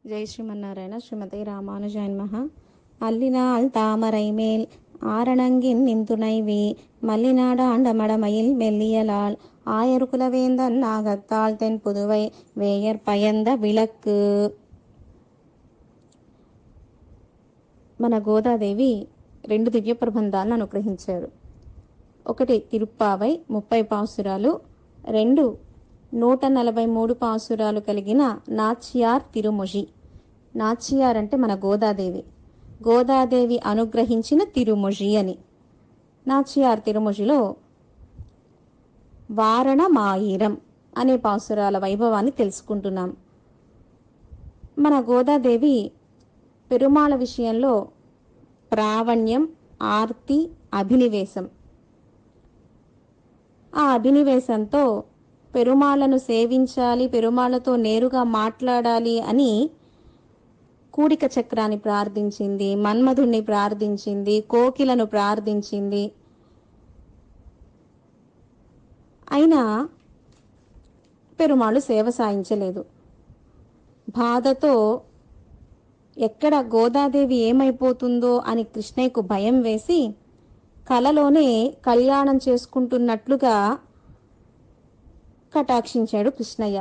ஜெய் ஸ்ரீமன்னாராயண ஸ்ரீமதி ராமானுஜாய நமஹ. அல்லினாள் தாமரை மேல் ஆரணங்கின் நின்துணைவி மல்லிநாட ஆண்டமடமயில் மெல்லியலாள் ஆயர் குலவேந்தன் நாகத்தாள் தென் புதுவை வேயர் பயந்த విளక్కు. మన గోదాదేవి 2 దివ్య ప్రబంధాలను అనుగ్రహించారు. ఒకటి తిరుప్పావై 30 పాసురాలు, 2 143 పాసురాలు కలిగిన నాచ్యార్ తిరుమొഴി. నాచ్యార్ అంటే మన గోదాదేవి, గోదాదేవి అనుగ్రహించిన తిరుమొഴి అని. నాచ్యార్ తిరుమొഴിలో వారణమాయిరం అనే పాసురాల వైభవాన్ని తెలుసుకుంటున్నాం. మన గోదాదేవి పెరుమాళ విషయంలో ప్రావణ్యం, ఆర్తి, అభినివేశం. ఆ అభినివేశంతో పెరుమాళ్లను సేవించాలి, పెరుమాళ్లతో నేరుగా మాట్లాడాలి అని కూడిక చక్రాన్ని ప్రార్థించింది, మన్మధుణ్ణి ప్రార్థించింది, కోకిలను ప్రార్థించింది. అయినా పెరుమాళ్ళు సేవ సాయించలేదు. బాధతో ఎక్కడ గోదాదేవి ఏమైపోతుందో అని కృష్ణయ్యకు భయం వేసి కలలోనే కళ్యాణం చేసుకుంటున్నట్లుగా కటాక్షించాడు కృష్ణయ్య.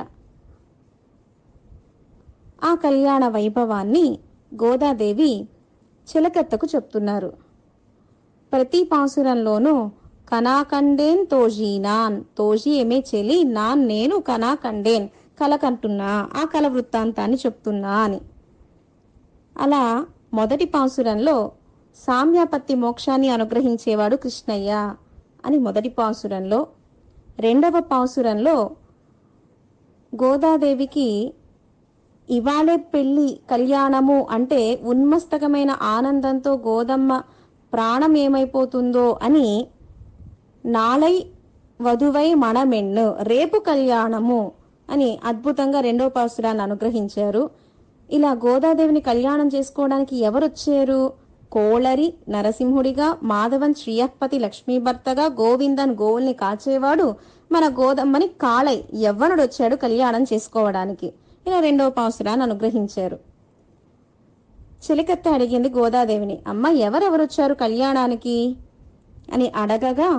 ఆ కళ్యాణ వైభవాన్ని గోదాదేవి చిలకత్తకు చెప్తున్నారు. ప్రతి పాసురంలోనూ కనాకండేన్ తోజీ నాన్, తోజీ ఏమే చెలి, నాన్ నేను కనాకండేన్, కల కంటున్నా, ఆ కల వృత్తాంతాన్ని చెప్తున్నా అని. అలా మొదటి పాసురంలో సామ్యాపత్తి మోక్షాన్ని అనుగ్రహించేవాడు కృష్ణయ్య అని మొదటి పాసురంలో, రెండవ పాసురంలో గోదాదేవికి ఇవాళే పెళ్లి కళ్యాణము అంటే ఉన్మస్తకమైన ఆనందంతో గోదమ్మ ప్రాణం ఏమైపోతుందో అని నాళై వధువై మణమెన్ను, రేపు కళ్యాణము అని అద్భుతంగా రెండవ పాసురాన్ని అనుగ్రహించారు. ఇలా గోదాదేవిని కళ్యాణం చేసుకోవడానికి ఎవరొచ్చారు? కోళరి నరసింహుడిగా, మాధవన్ శ్రీయపతి లక్ష్మీ భర్తగా, గోవిందన్ గోవుల్ని కాచేవాడు, మన గోదమ్మని కాళై యవ్వనుడు వచ్చాడు కళ్యాణం చేసుకోవడానికి. ఇలా రెండవ పాసురాన్ని అనుగ్రహించారు. చిలకత్త అడిగింది గోదాదేవిని, అమ్మ ఎవరెవరొచ్చారు కళ్యాణానికి అని అడగగా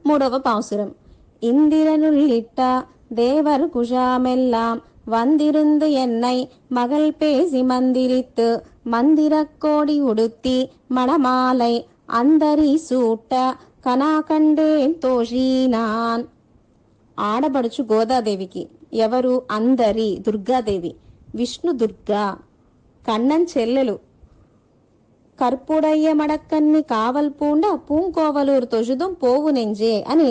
మూడవ పాసురం, ఇందిరనుల్లిట్ట దేవర్ కుషామెల్లాం வந்திருந்து என்னை மகள் பேசி மந்திரித்து மந்திரக்கோடி உடுத்தி மணமாலை అందరి సూట కనాకండేన్ తోషీనాన్. ఆడబడుచు గోదాదేవికి ఎవరు? అందరి, దుర్గాదేవి, విష్ణు దుర్గా, కన్నన్ చెల్లెలు. కర్పుడయ్య మడక్కన్ని కావల్ పూండ పూంకోవలూరు తొజుదం పోవు నెంజే అని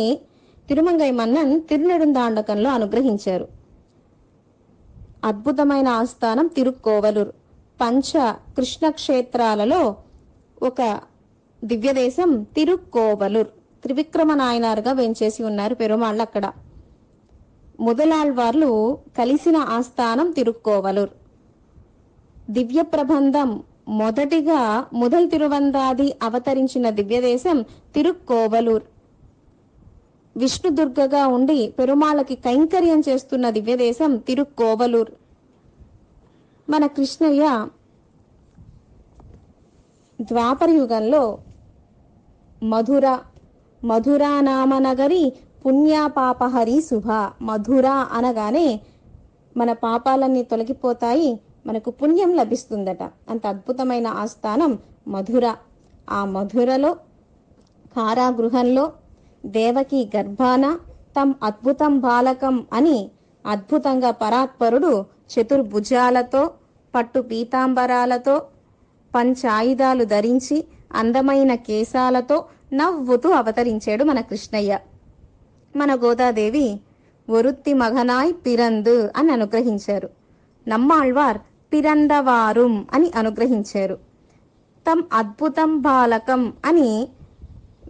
తిరుమంగై మన్నన్ తిరునెడుందాండకంలో అనుగ్రహించారు. అద్భుతమైన ఆస్థానం తిరుక్కోవలూరు. పంచ కృష్ణ క్షేత్రాలలో ఒక దివ్యదేశం తిరుక్కోవలూరు. త్రివిక్రమ నాయనారుగా వెంచేసి ఉన్నారు పెరుమాళ్ళు అక్కడ. ముదలాళ్వార్లు కలిసిన ఆస్థానం తిరుక్కోవలూరు. దివ్య ప్రబంధం మొదటిగా ముదల్ తిరువందాది అవతరించిన దివ్యదేశం తిరుక్కోవలూరు. విష్ణుదుర్గగా ఉండి పెరుమాళ్ళకి కైంకర్యం చేస్తున్న దివ్యదేశం తిరుక్కోవలూరు. మన కృష్ణయ్య ద్వాపర యుగంలో మధురా నామనగరి పుణ్యపాపహరి శుభ. మధుర అనగానే మన పాపాలన్నీ తొలగిపోతాయి, మనకు పుణ్యం లభిస్తుందట. అంత అద్భుతమైన ఆస్థానం మధుర. ఆ మధురలో కారాగృహంలో దేవకి గర్భాన తం అద్భుతం బాలకం అని అద్భుతంగా పరాత్పరుడు చతుర్భుజాలతో, పట్టు పీతాంబరాలతో, పంచాయుధాలు ధరించి, అందమైన కేశాలతో నవ్వుతూ అవతరించాడు మన కృష్ణయ్య. మన గోదాదేవి ఒరుత్తి మగనాయ్ పిరందు అని అనుగ్రహించారు. నమ్మాళ్వార్ పిరందవారుం అని అనుగ్రహించారు. తం అద్భుతం బాలకం అని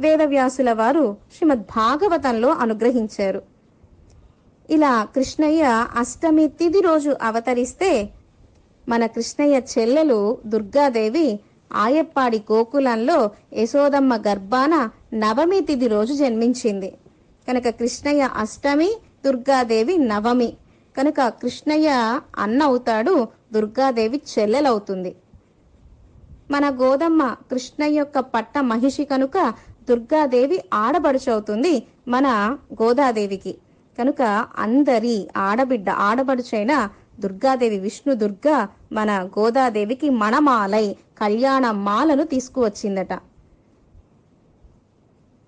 వేదవ్యాసుల వారు శ్రీమద్ భాగవతంలో అనుగ్రహించారు. ఇలా కృష్ణయ్య అష్టమి తిథి రోజు అవతరిస్తే మన కృష్ణయ్య చెల్లెలు దుర్గాదేవి ఆయప్పాడి గోకులంలో యశోదమ్మ గర్భాన నవమి తిథి రోజు జన్మించింది. కనుక కృష్ణయ్య అష్టమి, దుర్గాదేవి నవమి. కనుక కృష్ణయ్య అన్న అవుతాడు, దుర్గాదేవి చెల్లెలవుతుంది. మన గోదమ్మ కృష్ణయ్య యొక్క పట్ట మహిషి కనుక దుర్గాదేవి ఆడబడుచవుతుంది మన గోదాదేవికి. కనుక అందరి ఆడబిడ్డ ఆడబడుచైన దుర్గాదేవి విష్ణు దుర్గ మన గోదాదేవికి మణమాలై కళ్యాణ మాలను తీసుకువచ్చిందట.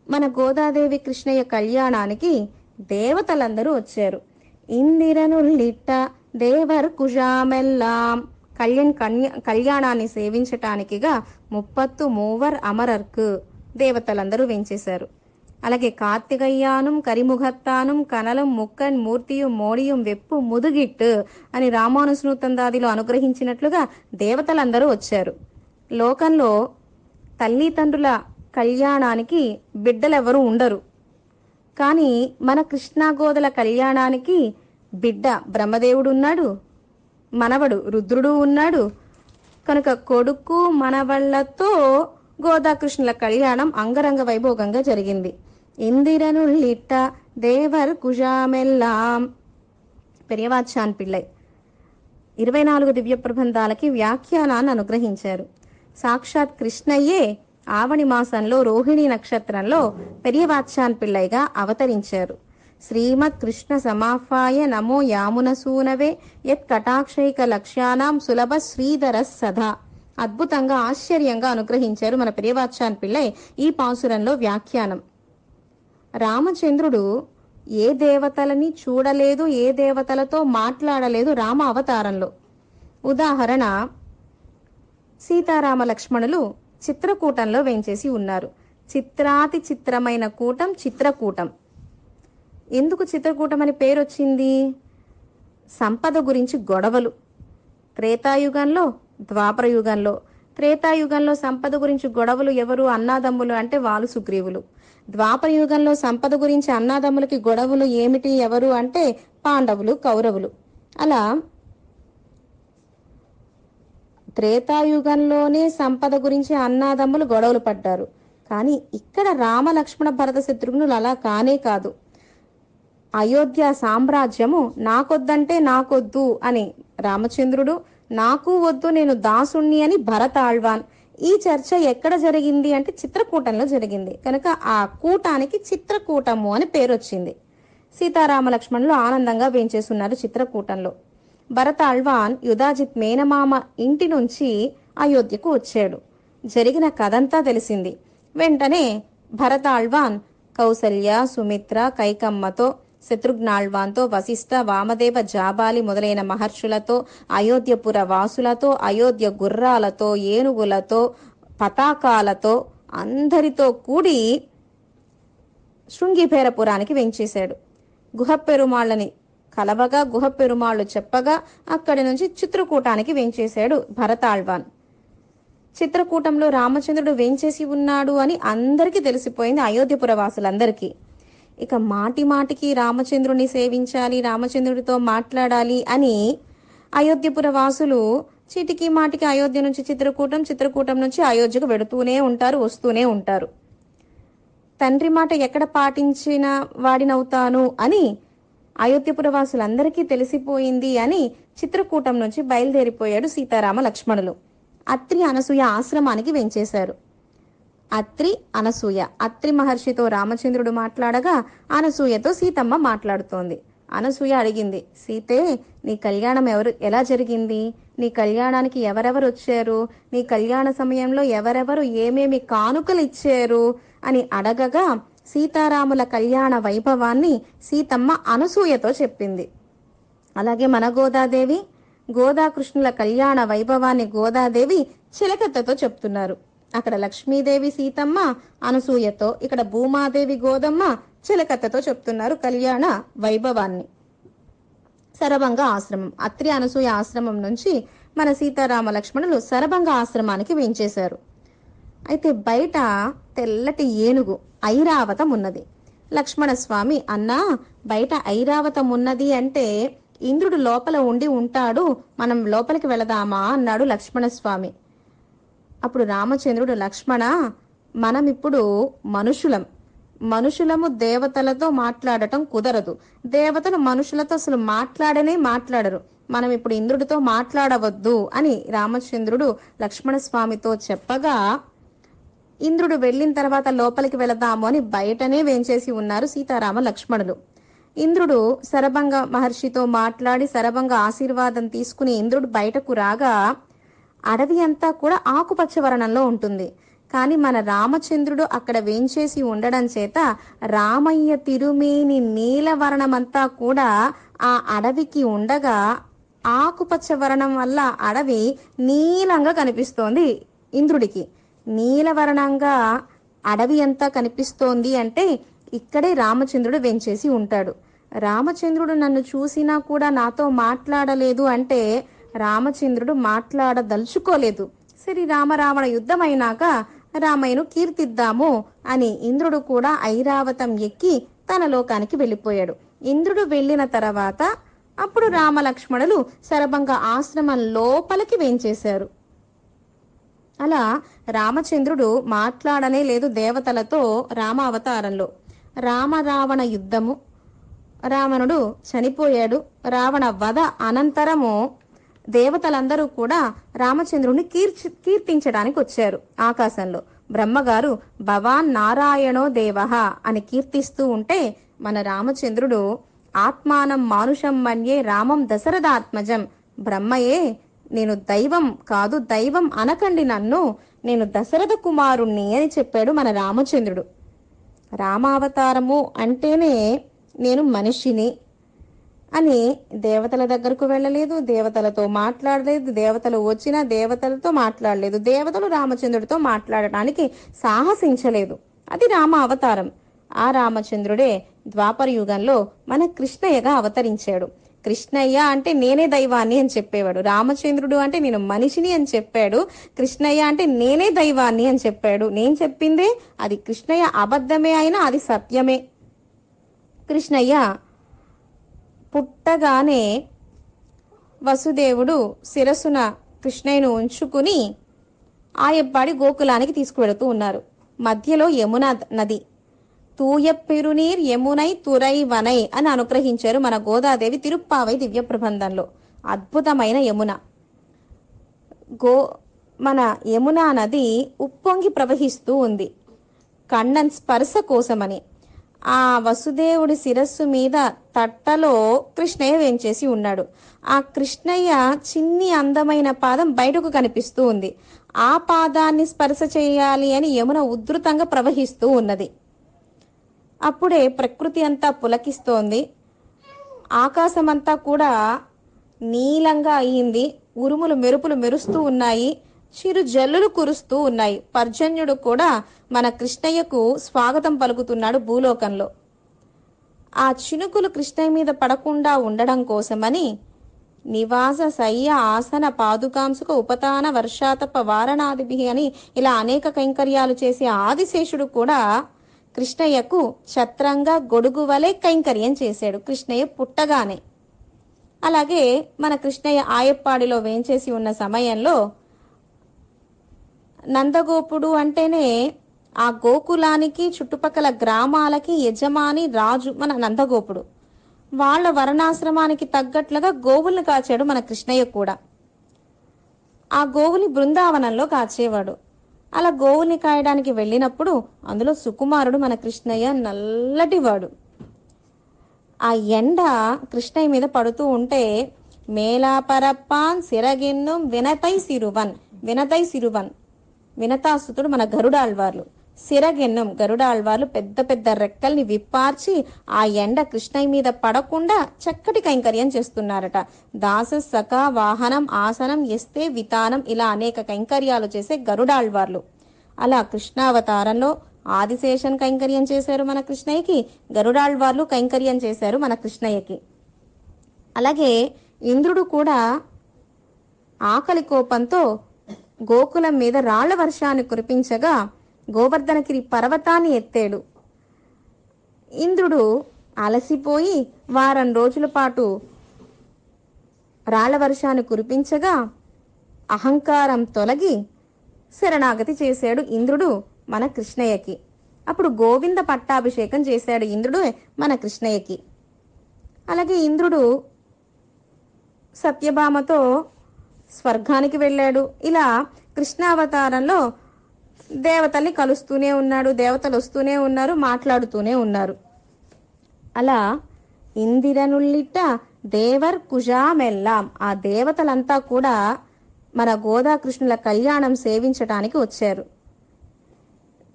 మన గోదాదేవి కృష్ణయ్య కళ్యాణానికి దేవతలందరూ వచ్చారు. ఇందిరనుల్లిట్ట దేవర్ కుజామెల్లాం కళ్యాణాన్ని సేవించటానికిగా 33 అమరర్కు దేవతలందరూ వెంచేశారు. అలాగే కార్తికయ్యానం కరిముఖత్తానం కనలం ముక్కన్ మూర్తియు మోడియం వెప్పు ముదుగిట్టు అని రామానుస్నూతందాదిలో అనుగ్రహించినట్లుగా దేవతలందరూ వచ్చారు. లోకంలో తల్లిదండ్రుల కళ్యాణానికి బిడ్డలెవరూ ఉండరు. కానీ మన కృష్ణాగోదల కళ్యాణానికి బిడ్డ బ్రహ్మదేవుడు ఉన్నాడు, మనవడు రుద్రుడు ఉన్నాడు. కనుక కొడుకు మనవళ్లతో గోదాకృష్ణుల కళ్యాణం అంగరంగ వైభోగంగా జరిగింది. ఇందిరనుల్లిట్ట దేవర్ కుజామెల్లాం. పెరియవాచాన్ పిళ్ళై 24 దివ్య ప్రబంధాలకి వ్యాఖ్యానాన్ని అనుగ్రహించారు. సాక్షాత్ కృష్ణయ్యే ఆవణి మాసంలో రోహిణి నక్షత్రంలో పెరియవాచాన్ పిళ్ళైగా అవతరించారు. శ్రీమత్ కృష్ణ సమాఫాయ నమో యామున సూనవే యత్ కటాక్షైక లక్ష్యానాం సులభ శ్రీధర సదా. అద్భుతంగా ఆశ్చర్యంగా అనుగ్రహించారు మన పెరియవాచాన్ పిళ్ళై ఈ పాసురంలో వ్యాఖ్యానం. రామచంద్రుడు ఏ దేవతలని చూడలేదు, ఏ దేవతలతో మాట్లాడలేదు రామ అవతారంలో. ఉదాహరణ, సీతారామ లక్ష్మణులు చిత్రకూటంలో వేంచేసి ఉన్నారు. చిత్రాతి చిత్రమైన కూటం చిత్రకూటం. ఎందుకు చిత్రకూటం అని పేరు వచ్చింది? సంపద గురించి గొడవలు. త్రేతాయుగంలో ద్వాపర యుగంలో. త్రేతాయుగంలో సంపద గురించి గొడవలు ఎవరు? అన్నాదమ్ములు అంటే వాళ్ళు సుగ్రీవులు. ద్వాపర యుగంలో సంపద గురించి అన్నాదమ్ములకి గొడవలు ఏమిటి ఎవరు అంటే పాండవులు కౌరవులు. అలా త్రేతాయుగంలోనే సంపద గురించి అన్నాదమ్ములు గొడవలు పడ్డారు. కానీ ఇక్కడ రామ లక్ష్మణ భరత శత్రుఘ్నులు అలా కానే కాదు. అయోధ్య సామ్రాజ్యము నాకొద్దంటే నాకొద్దు అని రామచంద్రుడు, నాకు వద్దు నేను దాసుణ్ణి అని భరత ఆళ్వాన్. ఈ చర్చ ఎక్కడ జరిగింది అంటే చిత్రకూటంలో జరిగింది. కనుక ఆ కూటానికి చిత్రకూటము అని పేరు వచ్చింది. సీతారామ లక్ష్మణులు ఆనందంగా వేంచేస్తున్నారు చిత్రకూటంలో. భరత ఆళ్వాన్ యుధాజిత్ మేనమామ ఇంటి నుంచి అయోధ్యకు వచ్చాడు. జరిగిన కథంతా తెలిసింది. వెంటనే భరత ఆళ్వాన్ కౌసల్య సుమిత్ర కైకమ్మతో, శత్రుఘ్నాళ్వాన్తో, వశిష్ఠ వామదేవ జాబాలి మొదలైన మహర్షులతో, అయోధ్యపుర వాసులతో, అయోధ్య గుర్రాలతో, ఏనుగులతో, పతాకాలతో అందరితో కూడి శృంగిభేరపురానికి వెంచేశాడు. గుహపెరుమాళ్ళని కలవగా గుహపెరుమాళ్ళు చెప్పగా అక్కడి నుంచి చిత్రకూటానికి వెంచేశాడు భరతాళ్వాన్. చిత్రకూటంలో రామచంద్రుడు వేంచేసి ఉన్నాడు అని అందరికీ తెలిసిపోయింది, అయోధ్యపుర వాసులందరికీ. ఇక మాటి మాటికి రామచంద్రుని సేవించాలి, రామచంద్రుడితో మాట్లాడాలి అని అయోధ్యపుర వాసులు చీటికి మాటికి అయోధ్య నుంచి చిత్రకూటం, చిత్రకూటం నుంచి అయోధ్యకు వెడుతూనే ఉంటారు, వస్తూనే ఉంటారు. తండ్రి మాట ఎక్కడ పాటించిన వాడినవుతాను అని అయోధ్యపుర వాసులందరికీ తెలిసిపోయింది అని చిత్రకూటం నుంచి బయలుదేరిపోయాడు సీతారామ లక్ష్మణులు. అత్రి అనసూయ ఆశ్రమానికి వెంచేశారు. అత్రి అనసూయ. అత్రి మహర్షితో రామచంద్రుడు మాట్లాడగా అనసూయతో సీతమ్మ మాట్లాడుతోంది. అనసూయ అడిగింది, సీతే నీ కళ్యాణం ఎలా జరిగింది? నీ కళ్యాణానికి ఎవరెవరు వచ్చారు? నీ కళ్యాణ సమయంలో ఎవరెవరు ఏమేమి కానుకలు ఇచ్చారు అని అడగగా సీతారాముల కళ్యాణ వైభవాన్ని సీతమ్మ అనసూయతో చెప్పింది. అలాగే మన గోదాదేవి గోదాకృష్ణుల కళ్యాణ వైభవాన్ని గోదాదేవి చిలకత్తతో చెప్తున్నారు. అక్కడ లక్ష్మీదేవి సీతమ్మ అనసూయతో, ఇక్కడ భూమాదేవి గోదమ్మ చిలకత్తతో చెప్తున్నారు కళ్యాణ వైభవాన్ని. సరభంగ ఆశ్రమం. అత్రి అనసూయ ఆశ్రమం నుంచి మన సీతారామ లక్ష్మణులు సరభంగ ఆశ్రమానికి వెంచేశారు. అయితే బయట తెల్లటి ఏనుగు ఐరావతం ఉన్నది. లక్ష్మణస్వామి, అన్నా బయట ఐరావతం ఉన్నది అంటే ఇంద్రుడు లోపల ఉండి ఉంటాడు, మనం లోపలికి వెళదామా అన్నాడు లక్ష్మణస్వామి. అప్పుడు రామచంద్రుడు, లక్ష్మణ మనం ఇప్పుడు మనుషులం, మనుషులము దేవతలతో మాట్లాడటం కుదరదు. దేవతలు మనుషులతో అసలు మాట్లాడరు. మనం ఇప్పుడు ఇంద్రుడితో మాట్లాడవద్దు అని రామచంద్రుడు లక్ష్మణస్వామితో చెప్పగా, ఇంద్రుడు వెళ్ళిన తర్వాత లోపలికి వెళదాము అని బయటనే వేంచేసి ఉన్నారు సీతారామ లక్ష్మణులు. ఇంద్రుడు శరభంగ మహర్షితో మాట్లాడి శరభంగ ఆశీర్వాదం తీసుకుని ఇంద్రుడు బయటకు రాగా అడవి అంతా కూడా ఆకుపచ్చ వర్ణంలో ఉంటుంది. కానీ మన రామచంద్రుడు అక్కడ వేంచేసి ఉండడం చేత రామయ్య తిరుమేని నీలవర్ణమంతా కూడా ఆ అడవికి ఉండగా ఆకుపచ్చ వర్ణం వల్ల అడవి నీలంగా కనిపిస్తోంది ఇంద్రుడికి. నీలవర్ణంగా అడవి అంతా కనిపిస్తోంది అంటే ఇక్కడే రామచంద్రుడు వెంచేసి ఉంటాడు. రామచంద్రుడు నన్ను చూసినా కూడా నాతో మాట్లాడలేదు అంటే రామచంద్రుడు మాట్లాడదలుచుకోలేదు. సరే, రామరావణ యుద్ధం అయినాక రామయ్యను కీర్తిద్దాము అని ఇంద్రుడు కూడా ఐరావతం ఎక్కి తన లోకానికి వెళ్ళిపోయాడు. ఇంద్రుడు వెళ్ళిన తర్వాత అప్పుడు రామలక్ష్మణులు శరభంగ ఆశ్రమం లోపలికి వేంచేశారు. అలా రామచంద్రుడు మాట్లాడనే లేదు దేవతలతో రామావతారంలో. రావణ యుద్ధము, రావణుడు చనిపోయాడు. రావణ వధ అనంతరము దేవతలందరూ కూడా రామచంద్రుడిని కీర్తించడానికి వచ్చారు. ఆకాశంలో బ్రహ్మగారు భవాన్ నారాయణో దేవః అని కీర్తిస్తూ ఉంటే మన రామచంద్రుడు ఆత్మానం మానుషం మన్యే రామం దశరథాత్మజం, బ్రహ్మయే నేను దైవం కాదు, దైవం అనకండి నన్ను, నేను దశరథ కుమారుణ్ణి అని చెప్పాడు మన రామచంద్రుడు. రామావతారము అంటేనే నేను మనిషిని అని దేవతల దగ్గరకు వెళ్ళలేదు, దేవతలతో మాట్లాడలేదు, దేవతలు వచ్చినా దేవతలతో మాట్లాడలేదు, దేవతలు రామచంద్రుడితో మాట్లాడటానికి సాహసించలేదు. అది రామ అవతారం. ఆ రామచంద్రుడే ద్వాపర యుగంలో మన కృష్ణయ్యగా అవతరించాడు. కృష్ణయ్య అంటే నేనే దైవాన్ని అని చెప్పేవాడు. రామచంద్రుడు అంటే నేను మనిషిని అని చెప్పాడు. కృష్ణయ్య అంటే నేనే దైవాన్ని అని చెప్పాడు. నేను చెప్పిందే అది కృష్ణయ్య అబద్ధమే అయినా అది సత్యమే. కృష్ణయ్య పుట్టగానే వసుదేవుడు శిరస్సున కృష్ణయ్యను ఉంచుకుని ఆయబ్బాడి గోకులానికి తీసుకువెడుతూ ఉన్నారు. మధ్యలో యమున నది, తూయ పెరునీర్ యమునై తురై వనై అని అనుగ్రహించారు మన గోదాదేవి తిరుప్పావై దివ్య ప్రబంధంలో. అద్భుతమైన యమున. మన యమునా నది ఉప్పొంగి ప్రవహిస్తూ ఉంది కണ്ണన్ స్పర్శ కోసమని. ఆ వసుదేవుడి శిరస్సు మీద తట్టలో కృష్ణయ్య వేంచేసి ఉన్నాడు. ఆ కృష్ణయ్య చిన్ని అందమైన పాదం బయటకు కనిపిస్తూ ఉంది. ఆ పాదాన్ని స్పర్శ చేయాలి అని యమున ఉధృతంగా ప్రవహిస్తూ ఉన్నది. అప్పుడే ప్రకృతి అంతా పులకిస్తోంది. ఆకాశమంతా కూడా నీలంగా అయింది. ఉరుములు మెరుపులు మెరుస్తూ ఉన్నాయి. చిరు జల్లులు కురుస్తూ ఉన్నాయి. పర్జన్యుడు కూడా మన కృష్ణయ్యకు స్వాగతం పలుకుతున్నాడు భూలోకంలో. ఆ చినుకులు కృష్ణయ్య మీద పడకుండా ఉండడం కోసమని నివాస శయ్య ఆసన పాదుకాంసుక ఉపతాన వర్షాతప వారణాదిభి అని ఇలా అనేక కైంకర్యాలు చేసే ఆదిశేషుడు కూడా కృష్ణయ్యకు ఛత్రంగా గొడుగు వలె కైంకర్యం చేశాడు కృష్ణయ్య పుట్టగానే. అలాగే మన కృష్ణయ్య ఆయప్పాడిలో వేంచేసి ఉన్న సమయంలో నందగోపుడు అంటేనే ఆ గోకులానికి చుట్టుపక్కల గ్రామాలకి యజమాని రాజు మన నందగోపుడు. వాళ్ళ వర్ణాశ్రమానికి తగ్గట్లుగా గోవుల్ని కాచాడు మన కృష్ణయ్య కూడా. ఆ గోవుని బృందావనంలో కాచేవాడు. అలా గోవుని కాయడానికి వెళ్ళినప్పుడు అందులో సుకుమారుడు మన కృష్ణయ్య నల్లటివాడు. ఆ ఎండ కృష్ణయ్య మీద పడుతూ ఉంటే మేలాపరప్పాన్ సిరగెన్నుం వినతై సిరువన్ వినతాసుతుడు మన గరుడాళ్వార్లు. సిరగెన్నం గరుడాళ్వార్లు పెద్ద పెద్ద రెక్కల్ని విప్పార్చి ఆ ఎండ కృష్ణయ్య మీద పడకుండా చక్కటి కైంకర్యం చేస్తున్నారట. దాస సఖ వాహనం ఆసనం ఎస్తే వితానం ఇలా అనేక కైంకర్యాలు చేసే గరుడాళ్వార్లు. అలా కృష్ణావతారంలో ఆదిశేషన్ కైంకర్యం చేశారు మన కృష్ణయ్యకి, గరుడాళ్వార్లు కైంకర్యం చేశారు మన కృష్ణయ్యకి. అలాగే ఇంద్రుడు కూడా ఆకలి కోపంతో గోకులం మీద రాళ్ల వర్షాన్ని కురిపించగా గోవర్ధనగిరి పర్వతాన్ని ఎత్తాడు. ఇంద్రుడు అలసిపోయి వారం రోజుల పాటు రాళ్ల వర్షాన్ని కురిపించగా అహంకారం తొలగి శరణాగతి చేశాడు ఇంద్రుడు మన కృష్ణయ్యకి. అప్పుడు గోవింద పట్టాభిషేకం చేశాడు ఇంద్రుడు మన కృష్ణయ్యకి. అలాగే ఇంద్రుడు సత్యభామతో స్వర్గానికి వెళ్ళాడు. ఇలా కృష్ణావతారంలో దేవతల్ని కలుస్తూనే ఉన్నాడు, దేవతలు వస్తూనే ఉన్నారు, మాట్లాడుతూనే ఉన్నారు. అలా ఇందిరనుల్లిట దేవర్ కుజామెల్లాం, ఆ దేవతలంతా కూడా మన గోదాకృష్ణుల కళ్యాణం సేవించటానికి వచ్చారు.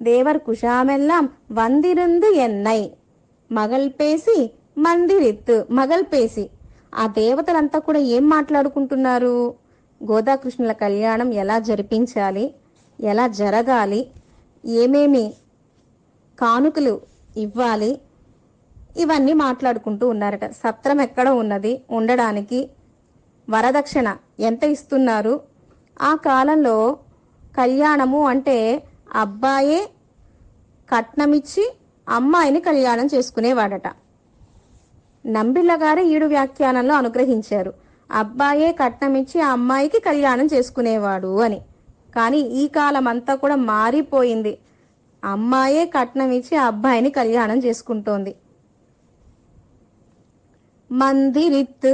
దేవర్ కుషామెల్లాం వందిరుందు ఎన్నై మగల్పేసి మందిరిత్తు, మగల్పేసి ఆ దేవతలంతా కూడా ఏం మాట్లాడుకుంటున్నారు? గోదాకృష్ణుల కళ్యాణం ఎలా జరిపించాలి, ఎలా జరగాలి, ఏమేమి కానుకలు ఇవ్వాలి, ఇవన్నీ మాట్లాడుకుంటూ ఉన్నారట. సత్రం ఎక్కడ ఉన్నది ఉండడానికి, వరదక్షిణ ఎంత ఇస్తున్నారు. ఆ కాలంలో కళ్యాణము అంటే అబ్బాయే కట్నమిచ్చి అమ్మాయిని కళ్యాణం చేసుకునేవాడట. నంబిళ్ళ గారే ఈడు వ్యాఖ్యానంలో అనుగ్రహించారు, అబ్బాయే కట్నమిచ్చి ఆ అమ్మాయికి కళ్యాణం చేసుకునేవాడు అని. కానీ ఈ కాలం అంతా కూడా మారిపోయింది. అమ్మాయే కట్నం ఇచ్చి ఆ అబ్బాయిని కళ్యాణం చేసుకుంటోంది. మందిరిత్,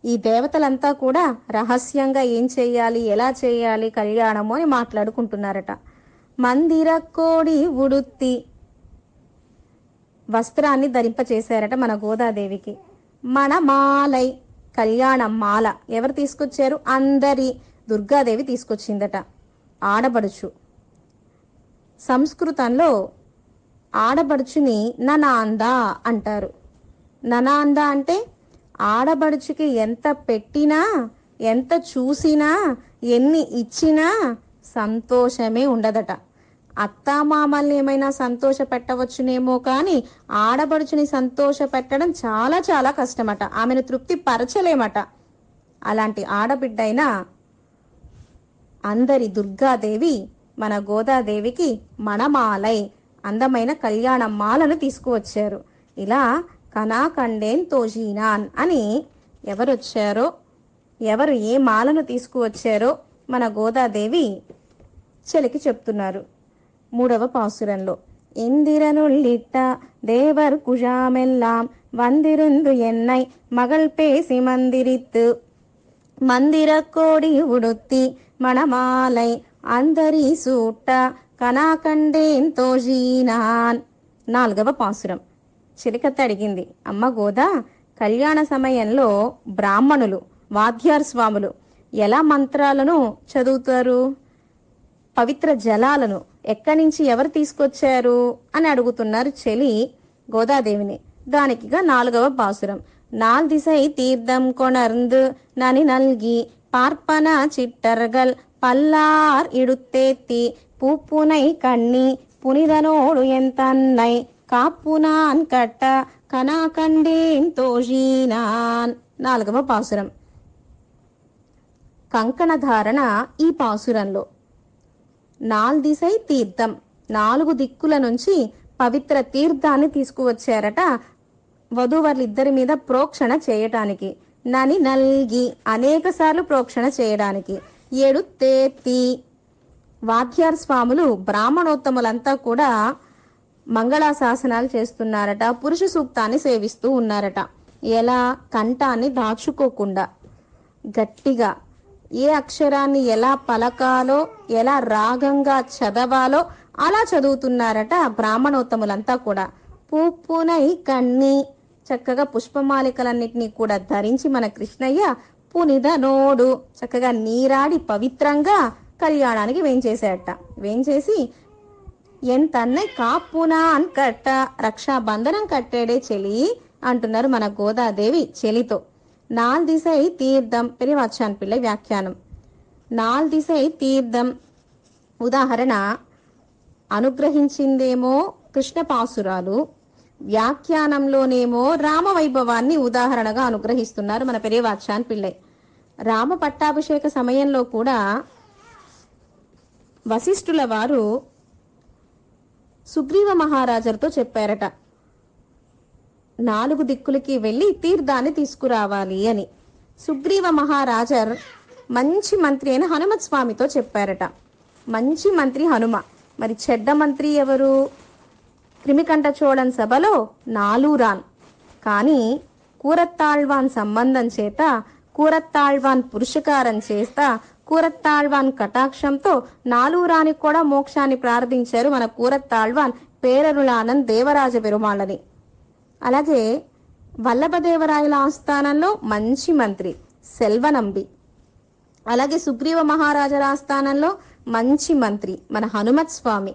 ఈ దేవతలంతా కూడా రహస్యంగా ఏం చెయ్యాలి, ఎలా చేయాలి కళ్యాణము అని మాట్లాడుకుంటున్నారట. మందిర కోడి ఉడుత్తి, వస్త్రాన్ని ధరింపచేశారట మన గోదాదేవికి. మణమాలై, కళ్యాణ మాల ఎవరు తీసుకొచ్చారు? అందరి దుర్గాదేవి తీసుకొచ్చిందట. ఆడబడుచు, సంస్కృతంలో ఆడబడుచుని ననాందా అంటారు. ననాందా అంటే ఆడబడుచుకి ఎంత పెట్టినా, ఎంత చూసినా, ఎన్ని ఇచ్చినా సంతోషమే ఉండదట. అత్తామామల్ని ఏమైనా సంతోష పెట్టవచ్చునేమో కానీ ఆడబడుచుని సంతోష పెట్టడం చాలా చాలా కష్టమట. ఆమెను తృప్తి పరచలేమట. అలాంటి ఆడబిడ్డైనా అందరి దుర్గాదేవి మన గోదాదేవికి మణమాలై, అందమైన కళ్యాణ మాలను తీసుకువచ్చారు. ఇలా కనాకండేన్ తోజీనాన్ అని ఎవరొచ్చారో, ఎవరు ఏ మాలను తీసుకువచ్చారో మన గోదాదేవి చెలికి చెప్తున్నారు 3వ పాసురంలో. ఇందిరనుల్లిట్ట దేవర్ కుజామెల్లాం వందిరుందు ఎన్నై మగల్ పేసి మందిరిత్తు మందిర కోడి ఉడుత్తి మణమాలై అందరి సూట్ట కనాకండేన్ తోజీనాన్. 4వ పాసురం. చిలికత్త అడిగింది, అమ్మ గోదా, కళ్యాణ సమయంలో బ్రాహ్మణులు, వాద్యార్ స్వాములు ఎలా మంత్రాలను చదువుతారు? పవిత్ర జలాలను ఎక్కడి నుంచి ఎవరు తీసుకొచ్చారు అని అడుగుతున్నారు చెలి గోదాదేవిని. దానికిగా 4వ పాసురం. నాల్ దిశై తీర్థం కొణర్ందు నని నల్గి பார்ப்பன சிட்டர்கள் பல்லார் இடுத்தேத்தி பூப்புனை கண்ணி புனிதனோடு என் தன்னை కాపునాన్ కట్ట కనాకండేన్ తోజీనాన్. 4వ పాసురం. కంకణ ధారణ ఈ పాసురంలో. నాల్దిశై తీర్థం, 4 దిక్కుల నుంచి పవిత్ర తీర్థాన్ని తీసుకువచ్చారట వధూవరులిద్దరి మీద ప్రోక్షణ చేయటానికి. నని నల్గి, అనేక సార్లు ప్రోక్షణ చేయడానికి. ఎడుత్తేత్తి, వాద్యార్ స్వాములు బ్రాహ్మణోత్తములంతా కూడా మంగళాశాసనాలు చేస్తున్నారట, పురుష సూక్తాన్ని సేవిస్తూ ఉన్నారట. ఎలా? కంఠాన్ని దాచుకోకుండా గట్టిగా ఏ అక్షరాన్ని ఎలా పలకాలో, ఎలా రాగంగా చదవాలో అలా చదువుతున్నారట బ్రాహ్మణోత్తములంతా కూడా. పూపునై కన్ని, చక్కగా పుష్పమాలికలన్నిటినీ కూడా ధరించి మన కృష్ణయ్య పునిద నోడు, చక్కగా నీరాడి పవిత్రంగా కళ్యాణానికి వేంచేశాడట. వేంచేసి ఎంతన్నై కాపునాన్ కట్ట, రక్షాబంధనం కట్టాడే చెలి అంటున్నారు మన గోదాదేవి చెలితో. నాల్ దిశై తీర్థం, పెరివాచాన్ పిళ్ళై వ్యాఖ్యానం. నాల్ దిశై తీర్థం ఉదాహరణ అనుగ్రహించిందేమో కృష్ణ పాసురాలు, వ్యాఖ్యానంలోనేమో రామవైభవాన్ని ఉదాహరణగా అనుగ్రహిస్తున్నారు మన పెరివాచాన్ పిళ్ళై. రామ పట్టాభిషేక సమయంలో కూడా వశిష్ఠుల వారు సుగ్రీవ మహారాజుతో చెప్పారట, 4 దిక్కులకి వెళ్ళి తీర్థాన్ని తీసుకురావాలి అని. సుగ్రీవ మహారాజర్ మంచి మంత్రి అయిన హనుమత్ స్వామితో చెప్పారట. మంచి మంత్రి హనుమ, మరి చెడ్డ మంత్రి ఎవరు? క్రిమికంఠ చోళన్ సభలో నాలూరాన్. కానీ కూరత్తాళ్వాన్ సంబంధం చేత, కూరత్తాళ్వాన్ పురుషకారం చేస్తా, కూరత్తాళ్వాన్ కటాక్షంతో నాలూరానికి కూడా మోక్షాన్ని ప్రార్థించారు మన కూరత్తాళ్వాన్ పేరరులానంద్ దేవరాజ పెరుమాళ్ళని. అలాగే వల్లభదేవరాయల ఆస్థానంలో మంచి మంత్రి సెల్వనంబి. అలాగే సుగ్రీవ మహారాజుల ఆస్థానంలో మంచి మంత్రి మన హనుమత్ స్వామి.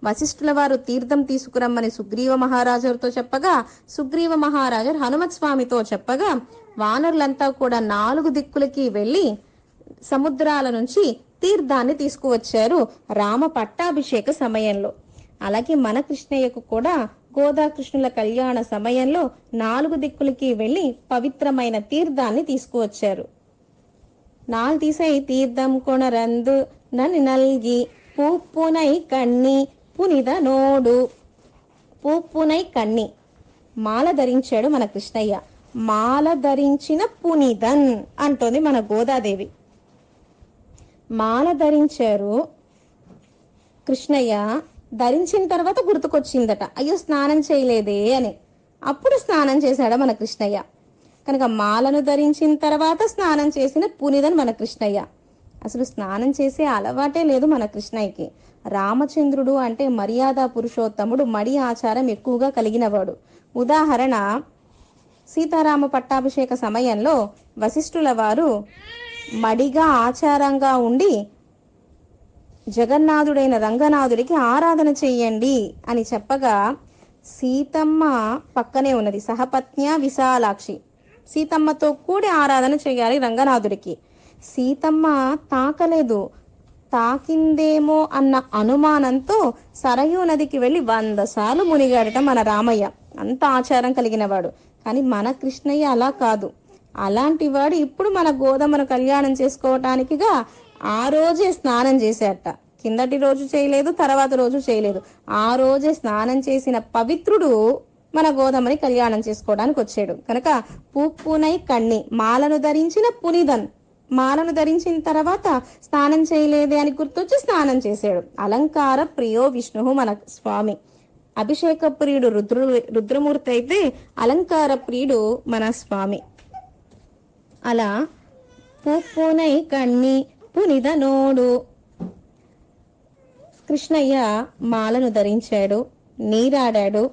వశిష్ఠుల వారు తీర్థం తీసుకురమ్మని సుగ్రీవ మహారాజుతో చెప్పగా, సుగ్రీవ మహారాజు హనుమత్ స్వామితో చెప్పగా, వానరులంతా కూడా 4 దిక్కులకి వెళ్లి సముద్రాల నుంచి తీర్థాన్ని తీసుకువచ్చారు రామ పట్టాభిషేక సమయంలో. అలాగే మన కృష్ణయ్యకు కూడా గోదాకృష్ణుల కళ్యాణ సమయంలో 4 దిక్కులకి వెళ్లి పవిత్రమైన తీర్థాన్ని తీసుకువచ్చారు. 4 తీసై తీర్థం కొనరందు నన్ను నల్గి పూపునై కన్ని పునిద నోడు. పూపునై కన్ని మాల ధరించాడు మన కృష్ణయ్య. మాల ధరించిన పునిదన్ అంటోంది మన గోదాదేవి. మాల ధరించారు కృష్ణయ్య. ధరించిన తర్వాత గుర్తుకొచ్చిందట, అయ్యో స్నానం చేయలేదే అని. అప్పుడు స్నానం చేశాడు మన కృష్ణయ్య. కనుక మాలను ధరించిన తర్వాత స్నానం చేసిన పునిదన్ మన కృష్ణయ్య. అసలు స్నానం చేసే అలవాటే లేదు మన కృష్ణయ్యకి. రామచంద్రుడు అంటే మర్యాద పురుషోత్తముడు, మడి ఆచారం ఎక్కువగా కలిగినవాడు. ఉదాహరణ, సీతారామ పట్టాభిషేక సమయంలో వశిష్ఠుల వారు మడిగా ఆచారంగా ఉండి జగన్నాథుడైన రంగనాథుడికి ఆరాధన చెయ్యండి అని చెప్పగా, సీతమ్మ పక్కనే ఉన్నది, సహపత్న్య విశాలాక్షి. సీతమ్మతో కూడి ఆరాధన చేయాలి రంగనాథుడికి. సీతమ్మ తాకలేదు. తాకిందేమో అన్న అనుమానంతో సరయూ నదికి వెళ్లి 100 సార్లు మునిగాడట మన రామయ్య. అంత ఆచారం కలిగినవాడు. కానీ మన కృష్ణయ్య అలా కాదు. అలాంటి వాడు ఇప్పుడు మన గోదమ్మను కళ్యాణం చేసుకోవటానికిగా ఆ రోజే స్నానం చేశాట. కిందటి రోజు చేయలేదు, తర్వాత రోజు చేయలేదు. ఆ రోజే స్నానం చేసిన పవిత్రుడు మన గోదమ్మని కళ్యాణం చేసుకోవడానికి వచ్చాడు. కనుక పూపునై కన్ని మాలను ధరించిన పునిదన్. మాలను ధరించిన తర్వాత స్నానం చేయలేదే అని గుర్తొచ్చి స్నానం చేశాడు. అలంకార ప్రియో విష్ణు మన స్వామి. అభిషేక ప్రియుడు రుద్రమూర్తి అయితే అలంకార ప్రియుడు మన స్వామి. అలా పూపునై కన్ని పునిద నోడు. కృష్ణయ్య మాలను ధరించాడు, నీరాడాడు,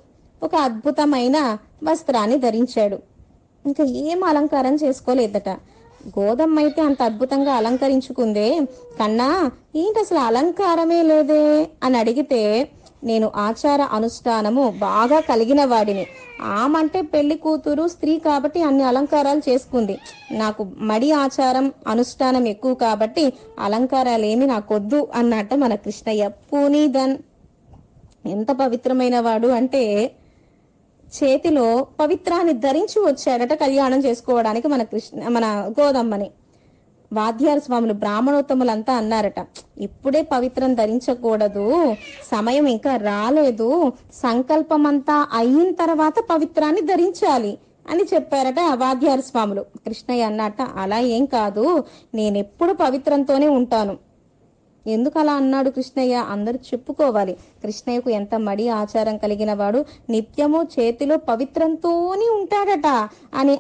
ఒక అద్భుతమైన వస్త్రాన్ని ధరించాడు. ఇంకా ఏం అలంకారం చేసుకోలేదట. గోదమ్మ అయితే అంత అద్భుతంగా అలంకరించుకుందే, కన్నా ఏంటి అసలు అలంకారమే లేదే అని అడిగితే, నేను ఆచార అనుష్ఠానము బాగా కలిగిన వాడిని. ఆమంటే పెళ్లి కూతురు స్త్రీ కాబట్టి అన్ని అలంకారాలు చేసుకుంది. నాకు మడి ఆచారం అనుష్ఠానం ఎక్కువ కాబట్టి అలంకారాలు ఏమి నాకొద్దు అన్నట్ట మన కృష్ణయ్య. పునీదన్ ఎంత పవిత్రమైన వాడు అంటే చేతిలో పవిత్రాన్ని ధరించి వచ్చాడట కళ్యాణం చేసుకోవడానికి మన గోదమ్మని. వాద్యాల స్వాములు బ్రాహ్మణోత్తములంతా అన్నారట, ఇప్పుడే పవిత్రం ధరించకూడదు, సమయం ఇంకా రాలేదు, సంకల్పమంతా అయిన తర్వాత పవిత్రాన్ని ధరించాలి అని చెప్పారట వాద్యాల స్వాములు. కృష్ణయ్య అన్నట, అలా ఏం కాదు, నేనెప్పుడు పవిత్రంతోనే ఉంటాను. ఎందుకు అలా అన్నాడు కృష్ణయ్య? అందరూ చెప్పుకోవాలి, కృష్ణయ్యకు ఎంత మడి ఆచారం కలిగిన వాడు, నిత్యము చేతిలో పవిత్రంతోనే ఉంటాడట అని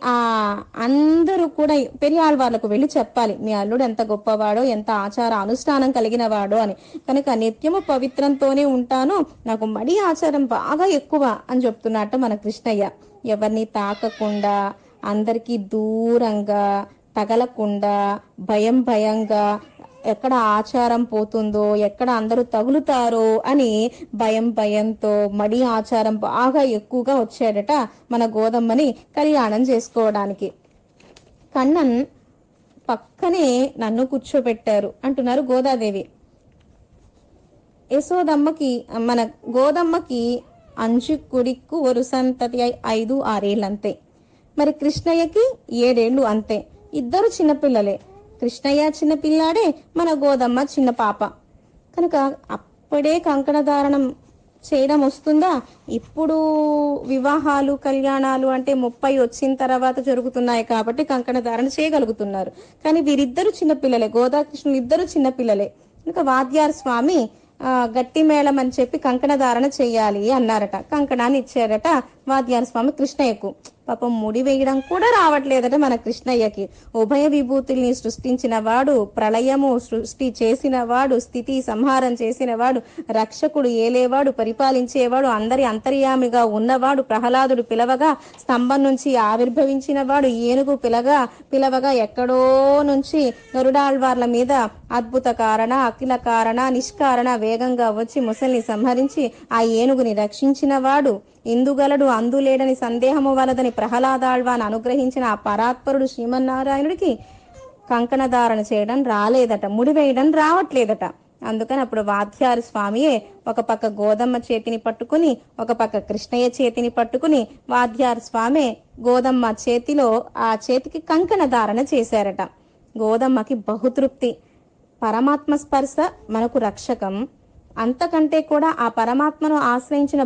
అందరూ కూడా పెరియాళ్వార్లకు వెళ్ళి చెప్పాలి, మీ అల్లుడు ఎంత గొప్పవాడో, ఎంత ఆచార అనుష్ఠానం కలిగిన వాడో అని. కనుక నిత్యము పవిత్రంతోనే ఉంటాను, నాకు మడి ఆచారం బాగా ఎక్కువ అని చెప్తున్నట్ట మన కృష్ణయ్య. ఎవరిని తాకకుండా, అందరికీ దూరంగా, తగలకుండా, భయంగా, ఎక్కడ ఆచారం పోతుందో, ఎక్కడ అందరూ తగులుతారో అని భయంతో మడి ఆచారం బాగా ఎక్కువగా వచ్చాడట మన గోదమ్మని కళ్యాణం చేసుకోవడానికి. కన్నన్ పక్కనే నన్ను కూర్చోబెట్టారు అంటున్నారు గోదాదేవి. యశోదమ్మకి మన గోదమ్మకి 5 కుడిక్కు ఒక సంతతి 5-6 ఏళ్ళు అంతే. మరి కృష్ణయ్యకి 7 ఏళ్ళు అంతే. ఇద్దరు చిన్నపిల్లలే. కృష్ణయ్య చిన్న పిల్లాడే, మన గోదమ్మ చిన్న పాప. కనుక అప్పుడే కంకణ ధారణం చేయడం వస్తుందా? ఇప్పుడు వివాహాలు కళ్యాణాలు అంటే 30 వచ్చిన తర్వాత జరుగుతున్నాయి కాబట్టి కంకణ ధారణ చేయగలుగుతున్నారు. కానీ వీరిద్దరు చిన్నపిల్లలే, గోదాకృష్ణులు ఇద్దరు చిన్నపిల్లలే. కనుక వాద్యాల స్వామి గట్టి మేళం అని చెప్పి కంకణ ధారణ చెయ్యాలి అన్నారట. కంకణాన్ని ఇచ్చారట వాద్యాల స్వామి కృష్ణయ్యకు. పాపం ముడి వేయడం కూడా రావట్లేదట మన కృష్ణయ్యకి. ఉభయ విభూతుల్ని సృష్టించిన వాడు, ప్రళయము సృష్టి చేసిన వాడు, స్థితి సంహారం చేసిన వాడు, రక్షకుడు, ఏలేవాడు, పరిపాలించేవాడు, అందరి అంతర్యామిగా ఉన్నవాడు, ప్రహ్లాదుడు పిలవగా స్తంభం నుంచి ఆవిర్భవించిన వాడు, ఏనుగు పిలవగా ఎక్కడో నుంచి గరుడాళ్వార్ల మీద అద్భుత కారణ, అఖిల కారణ, నిష్కారణ వేగంగా వచ్చి ముసల్ని సంహరించి ఆ ఏనుగుని రక్షించిన వాడు, ఇందుగలడు అందులేడని సందేహము వలదని ప్రహ్లాదాళ్వాన్ అనుగ్రహించిన ఆ పరాత్పరుడు శ్రీమన్నారాయణుడికి కంకణ ధారణ చేయడం రాలేదట, ముడివేయడం రావట్లేదట. అందుకని అప్పుడు వాద్యారి స్వామియే ఒక పక్క గోదమ్మ చేతిని పట్టుకుని, ఒక పక్క కృష్ణయ్య చేతిని పట్టుకుని, వాద్యారి స్వామి గోదమ్మ చేతిలో ఆ చేతికి కంకణ ధారణ చేశారట. గోదమ్మకి బహుతృప్తి. పరమాత్మ స్పర్శ మనకు రక్షకం, అంతకంటే కూడా ఆ పరమాత్మను ఆశ్రయించిన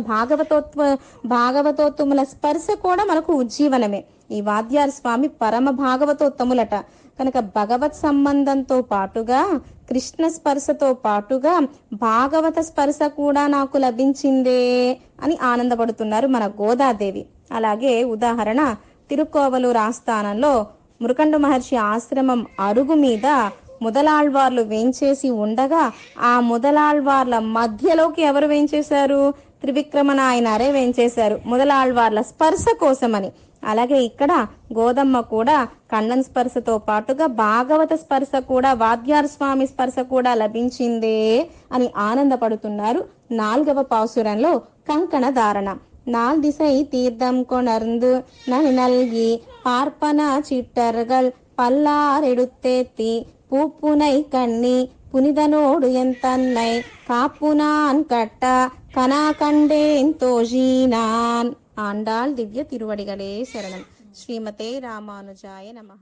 భాగవతోత్తముల స్పర్శ కూడా మనకు ఉజ్జీవనమే. ఈ వాద్యారి స్వామి పరమ భాగవతోత్తములట కనుక భగవత్ సంబంధంతో పాటుగా, కృష్ణ స్పర్శతో పాటుగా భాగవత స్పర్శ కూడా నాకు లభించిందే అని ఆనందపడుతున్నారు మన గోదాదేవి. అలాగే ఉదాహరణ, తిరుక్కోవలూరు ఆస్థానంలో మృకండ మహర్షి ఆశ్రమం అరుగు మీద ముదలాళ్వార్లు వేంచేసి ఉండగా ఆ ముదలాళ్వార్ల మధ్యలోకి ఎవరు వేంచేశారు? త్రివిక్రమనాయనారే వేంచేశారు, ముదలాళ్వార్ల స్పర్శ కోసమని. అలాగే ఇక్కడ గోదమ్మ కూడా కన్నన్ స్పర్శతో పాటుగా భాగవత స్పర్శ కూడా, వాద్యార్ స్వామి స్పర్శ కూడా లభించిందే అని ఆనందపడుతున్నారు 4వ పాసురంలో కంకణ ధారణ. 4 திசை தீர்த்தம் கொணர்ந்து நல்கி பார்ப்பன சிட்டர்கள் பல்லார் எடுத்தேத்தி பூப்புனை கண்ணி புனிதனோடு என் தன்னை காப்புனான் கட்ட கனா கண்டேன் தோஷினான். ஆண்டாள் திவ்ய திருவடிகளே சரணம். ஸ்ரீமதே ராமானுஜாய நமஹ.